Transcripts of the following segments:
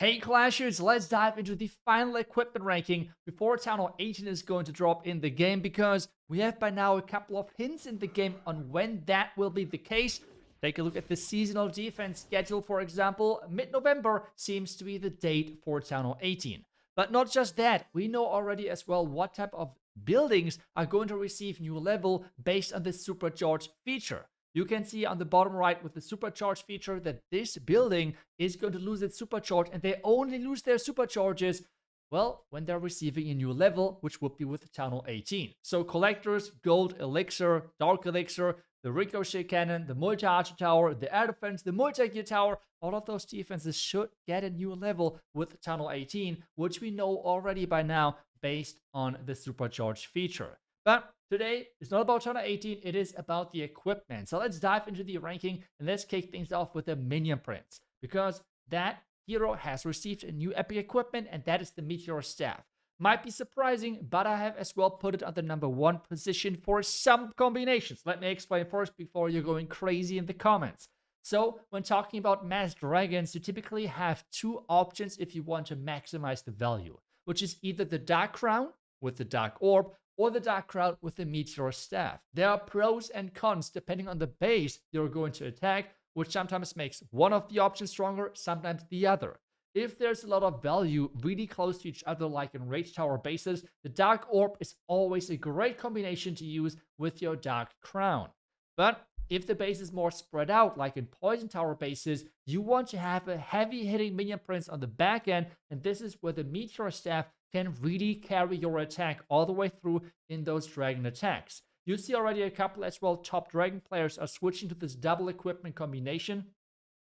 Hey Clashers, let's dive into the final equipment ranking before Town Hall 18 is going to drop in the game, because we have by now a couple of hints in the game on when that will be the case. Take a look at the seasonal defense schedule, for example. Mid-November seems to be the date for Town Hall 18. But not just that, we know already as well what type of buildings are going to receive new level based on the supercharged feature. You can see on the bottom right with the supercharge feature that this building is going to lose its supercharge, and they only lose their supercharges, well, when they're receiving a new level, which would be with Town Hall 18. So collectors, gold elixir, dark elixir, the ricochet cannon, the multi-archer tower, the air defense, the multi-gear tower, all of those defenses should get a new level with Town Hall 18, which we know already by now based on the supercharged feature. But today, it's not about Town Hall 18, it is about the equipment. So let's dive into the ranking, and let's kick things off with the Minion Prince, because that hero has received a new epic equipment, and that is the Meteor Staff. Might be surprising, but I have as well put it on the number 1 position for some combinations. Let me explain first before you're going crazy in the comments. So, when talking about masked dragons, you typically have 2 options if you want to maximize the value, which is either the Dark Crown with the Dark Orb, or the Dark Crown with the Meteor Staff. There are pros and cons depending on the base you're going to attack, which sometimes makes one of the options stronger, sometimes the other. If there's a lot of value really close to each other, like in Rage Tower bases, the Dark Orb is always a great combination to use with your Dark Crown. But if the base is more spread out, like in Poison Tower bases, you want to have a heavy hitting Minion Prince on the back end, and this is where the Meteor Staff can really carry your attack all the way through in those dragon attacks. You see already a couple as well top dragon players are switching to this double equipment combination,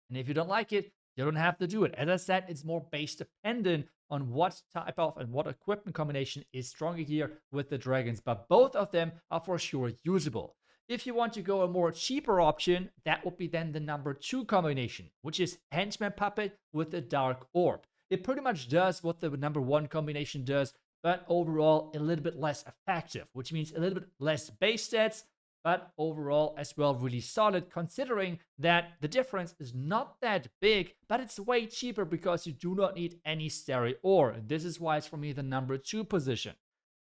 and if you don't like it, you don't have to do it. As I said, it's more base dependent on what type of and what equipment combination is stronger here with the dragons, but both of them are for sure usable. If you want to go a more cheaper option, that would be then the number 2 combination, which is Henchman Puppet with the Dark Orb. It pretty much does what the number 1 combination does, but overall a little bit less effective, which means a little bit less base stats, but overall as well really solid, considering that the difference is not that big, but it's way cheaper because you do not need any starry ore. This is why it's for me the number 2 position.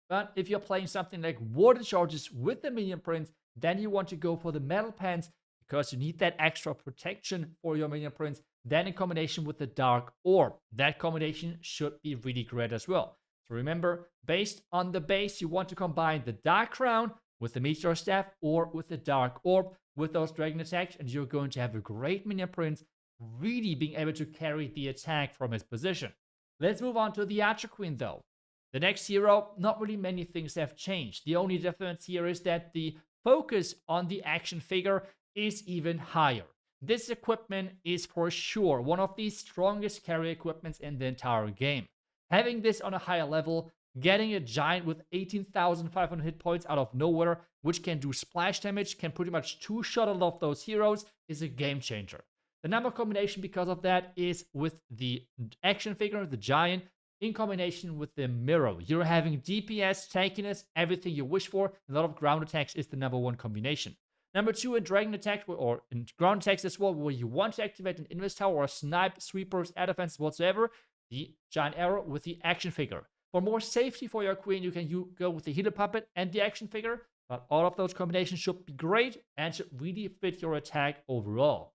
But if you're playing something like Warden Charges with the Minion Prince, then you want to go for the Metal Pants because you need that extra protection for your Minion Prince, then in combination with the Dark Orb. That combination should be really great as well. So remember, based on the base, you want to combine the Dark Crown with the Meteor Staff or with the Dark Orb with those dragon attacks, and you're going to have a great Minion Prince really being able to carry the attack from his position. Let's move on to the Archer Queen though. The next hero, not really many things have changed. The only difference here is that the focus on the action figure is even higher. This equipment is for sure one of the strongest carry equipments in the entire game. Having this on a higher level, getting a giant with 18,500 hit points out of nowhere, which can do splash damage, can pretty much two-shot a lot of those heroes, is a game changer. The number combination because of that is with the action figure, the giant, in combination with the mirror. You're having DPS, tankiness, everything you wish for. A lot of ground attacks is the number 1 combination. Number 2, in dragon attacks, or in ground attacks as well, where you want to activate an invest tower or snipe, sweepers, air defense, whatsoever, the giant arrow with the action figure. For more safety for your queen, you can go with the healer puppet and the action figure, but all of those combinations should be great and should really fit your attack overall.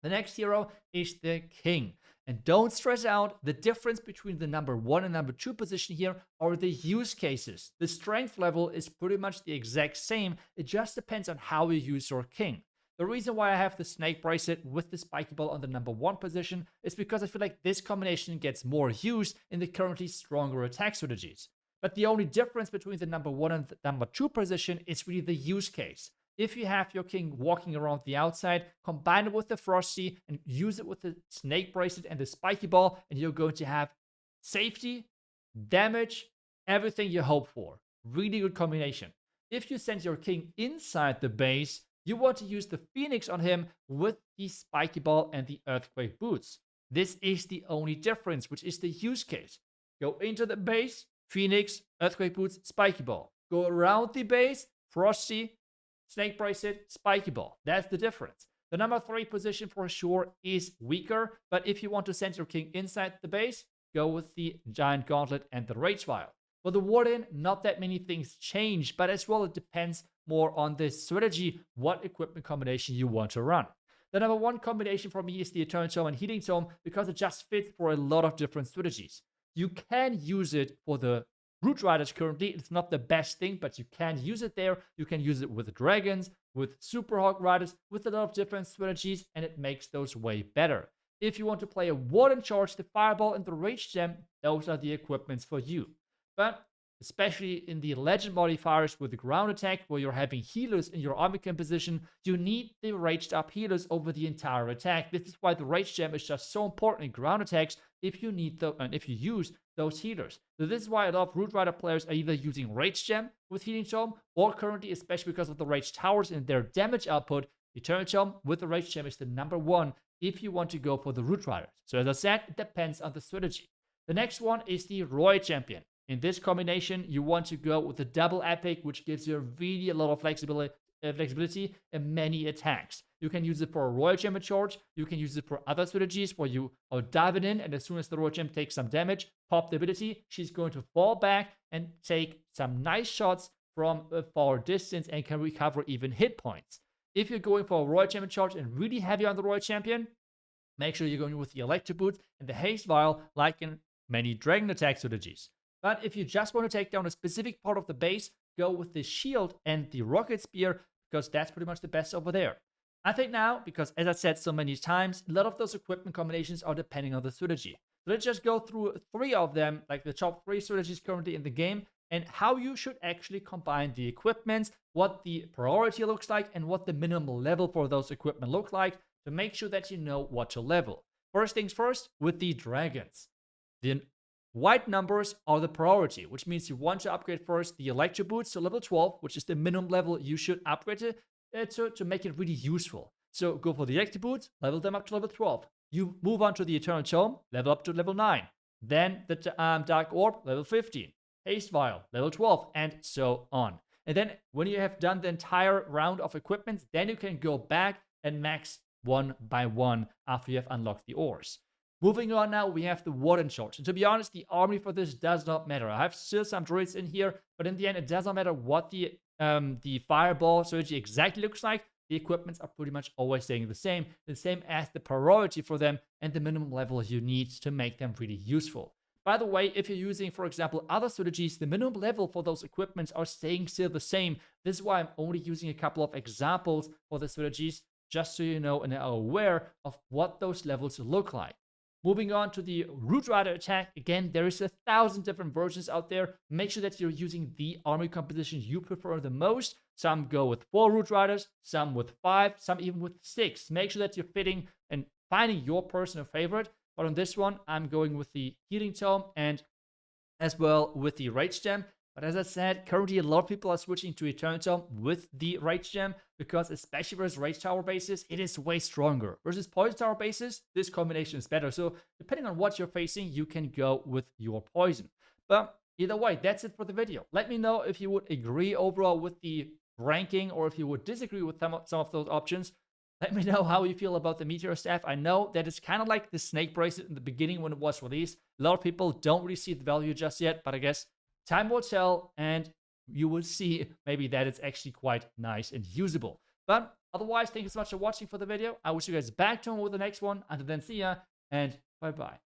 The next hero is the king. And don't stress out, the difference between the number 1 and number 2 position here are the use cases. The strength level is pretty much the exact same. It just depends on how you use your king. The reason why I have the snake bracelet with the spiky ball on the number 1 position is because I feel like this combination gets more used in the currently stronger attack strategies. But the only difference between the number 1 and the number 2 position is really the use case. If you have your king walking around the outside, combine it with the Frosty and use it with the snake bracelet and the spiky ball, and you're going to have safety, damage, everything you hope for. Really good combination. If you send your king inside the base, you want to use the Phoenix on him with the spiky ball and the earthquake boots. This is the only difference, which is the use case. Go into the base, Phoenix, earthquake boots, spiky ball. Go around the base, Frosty, snake bracelet, spiky ball. That's the difference. The number 3 position for sure is weaker, but if you want to send your king inside the base, go with the Giant Gauntlet and the Rage Vial. For the Warden, not that many things change, but as well it depends more on the strategy, what equipment combination you want to run. The number 1 combination for me is the Eternal Tome and Healing Tome because it just fits for a lot of different strategies. You can use it for the Root Riders currently. It's not the best thing, but you can use it there. You can use it with the Dragons, with Super Hawk Riders, with a lot of different strategies, and it makes those way better. If you want to play a Warden charge, the Fireball and the Rage Gem, those are the equipments for you. But especially in the legend modifiers with the ground attack, where you're having healers in your army composition, you need the raged up healers over the entire attack. This is why the Rage Gem is just so important in ground attacks if you need them and if you use those healers. So this is why a lot of Root Rider players are either using Rage Gem with Healing Tome, or currently, especially because of the Rage Towers and their damage output, Eternal Tome with the Rage Gem is the number 1 if you want to go for the Root Riders. So as I said, it depends on the strategy. The next one is the Royal Champion. In this combination, you want to go with the double epic, which gives you really a lot of flexibility and many attacks. You can use it for a Royal Champion charge. You can use it for other strategies where you are diving in, and as soon as the Royal Champion takes some damage, pop the ability. She's going to fall back and take some nice shots from a far distance and can recover even hit points. If you're going for a Royal Champion charge and really heavy on the Royal Champion, make sure you're going with the Electro Boots and the Haste Vial, like in many Dragon attack strategies. But if you just want to take down a specific part of the base, go with the Shield and the Rocket Spear, because that's pretty much the best over there. I think now, because as I said so many times, a lot of those equipment combinations are depending on the strategy. So let's just go through 3 of them, like the top 3 strategies currently in the game, and how you should actually combine the equipments, what the priority looks like, and what the minimum level for those equipment look like, to make sure that you know what to level. First things first, with the Dragons. The white numbers are the priority, which means you want to upgrade first the Electro Boots to level 12, which is the minimum level you should upgrade to make it really useful. So go for the Electro Boots, level them up to level 12. You move on to the Eternal Tome, level up to level 9. Then the Dark Orb, level 15. Haste Vial, level 12, and so on. And then when you have done the entire round of equipments, then you can go back and max one by one after you have unlocked the ores. Moving on now, we have the Warden charge. And to be honest, the army for this does not matter. I have still some druids in here, but in the end, it does not matter what the fireball strategy exactly looks like. The equipments are pretty much always staying the same as the priority for them and the minimum level you need to make them really useful. By the way, if you're using, for example, other strategies, the minimum level for those equipments are staying still the same. This is why I'm only using a couple of examples for the strategies, just so you know and are aware of what those levels look like. Moving on to the Root Rider attack, again, there is 1,000 different versions out there. Make sure that you're using the army composition you prefer the most. Some go with 4 Root Riders, some with 5, some even with 6. Make sure that you're fitting and finding your personal favorite. But on this one, I'm going with the Healing Tome and as well with the Rage Gem. But as I said, currently a lot of people are switching to Eternal Tome with the Rage Gem because especially versus Rage Tower bases, it is way stronger. Versus Poison Tower bases, this combination is better. So depending on what you're facing, you can go with your Poison. But either way, that's it for the video. Let me know if you would agree overall with the ranking or if you would disagree with some of those options. Let me know how you feel about the Meteor Staff. I know that it's kind of like the Snake Bracelet in the beginning when it was released. A lot of people don't really see the value just yet, but I guess time will tell, and you will see maybe that it's actually quite nice and usable. But otherwise, thank you so much for watching for the video. I wish you guys back to home with the next one. Until then, see ya, and bye-bye.